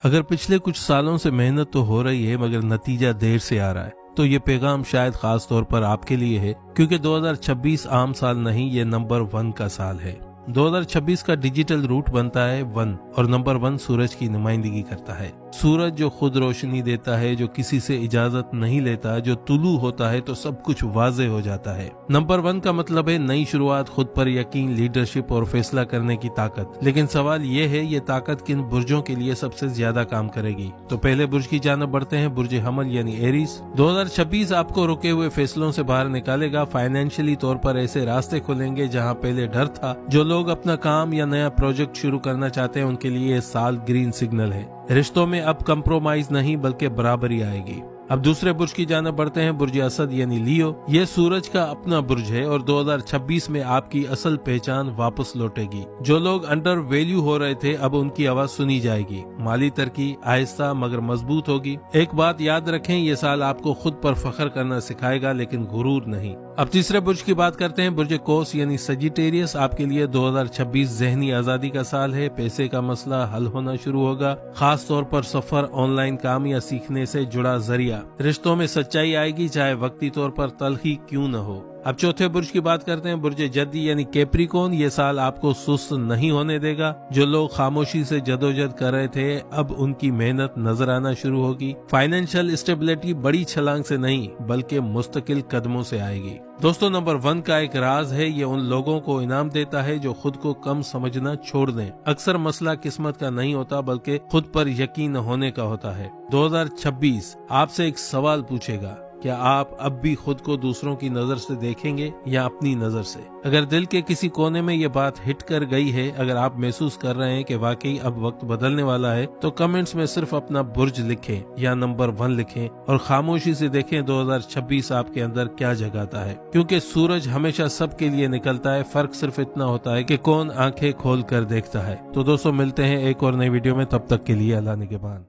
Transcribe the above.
अगर पिछले कुछ सालों से मेहनत तो हो रही है मगर नतीजा देर से आ रहा है तो ये पैगाम शायद खास तौर पर आपके लिए है, क्योंकि 2026 आम साल नहीं, ये नंबर 1 का साल है। 2026 का डिजिटल रूट बनता है 1 और नंबर 1 सूरज की नुमाइंदगी करता है। सूरज जो खुद रोशनी देता है, जो किसी से इजाजत नहीं लेता, जो तुलू होता है तो सब कुछ वाजे हो जाता है। नंबर 1 का मतलब है नई शुरुआत, खुद पर यकीन, लीडरशिप और फैसला करने की ताकत। लेकिन सवाल ये है, ये ताकत किन बुर्जों के लिए सबसे ज्यादा काम करेगी? तो पहले बुर्ज की जानब बढ़ते हैं, बुर्ज हमल यानी एरीज। 2026 आपको रुके हुए फैसलों से बाहर निकालेगा। फाइनेंशियली तौर पर ऐसे रास्ते खुलेंगे जहाँ पहले डर था। जो लोग अपना काम या नया प्रोजेक्ट शुरू करना चाहते हैं उनके लिए ये साल ग्रीन सिग्नल है। रिश्तों में अब कंप्रोमाइज नहीं बल्कि बराबरी आएगी। अब दूसरे बुर्ज की जानब बढ़ते हैं, बुर्ज असद यानी लियो। ये सूरज का अपना बुर्ज है और 2026 में आपकी असल पहचान वापस लौटेगी। जो लोग अंडर वैल्यू हो रहे थे अब उनकी आवाज सुनी जाएगी। माली तरक्की आहिस्ता मगर मजबूत होगी। एक बात याद रखें, ये साल आपको खुद पर फख्र करना सिखाएगा लेकिन गुरूर नहीं। अब तीसरे बुर्ज की बात करते हैं, बुर्ज कोस यानी सजिटेरियस। आपके लिए 2026 जहनी आजादी का साल है। पैसे का मसला हल होना शुरू होगा, खास तौर पर सफर, ऑनलाइन काम या सीखने से जुड़ा जरिया। रिश्तों में सच्चाई आएगी, चाहे वक्ती तौर पर तलखी क्यों न हो। अब चौथे बुर्ज की बात करते हैं, बुर्ज जद्दी यानी कैप्रिकॉर्न। ये साल आपको सुस्त नहीं होने देगा। जो लोग खामोशी से जदोजहद कर रहे थे अब उनकी मेहनत नजर आना शुरू होगी। फाइनेंशियल स्टेबिलिटी बड़ी छलांग से नहीं बल्कि मुस्तकिल कदमों से आएगी। दोस्तों, नंबर 1 का एक राज है, ये उन लोगों को इनाम देता है जो खुद को कम समझना छोड़ दें। अक्सर मसला किस्मत का नहीं होता बल्कि खुद पर यकीन होने का होता है। 2026 आपसे एक सवाल पूछेगा, क्या आप अब भी खुद को दूसरों की नजर से देखेंगे या अपनी नजर से? अगर दिल के किसी कोने में ये बात हिट कर गई है, अगर आप महसूस कर रहे हैं कि वाकई अब वक्त बदलने वाला है, तो कमेंट्स में सिर्फ अपना बुर्ज लिखें या नंबर 1 लिखें और खामोशी से देखें 2026 आपके अंदर क्या जगाता है। क्योंकि सूरज हमेशा सबके लिए निकलता है, फर्क सिर्फ इतना होता है कि कौन आंखें खोल कर देखता है। तो दोस्तों, मिलते हैं एक और नई वीडियो में, तब तक के लिए अल्लाह निगहबान।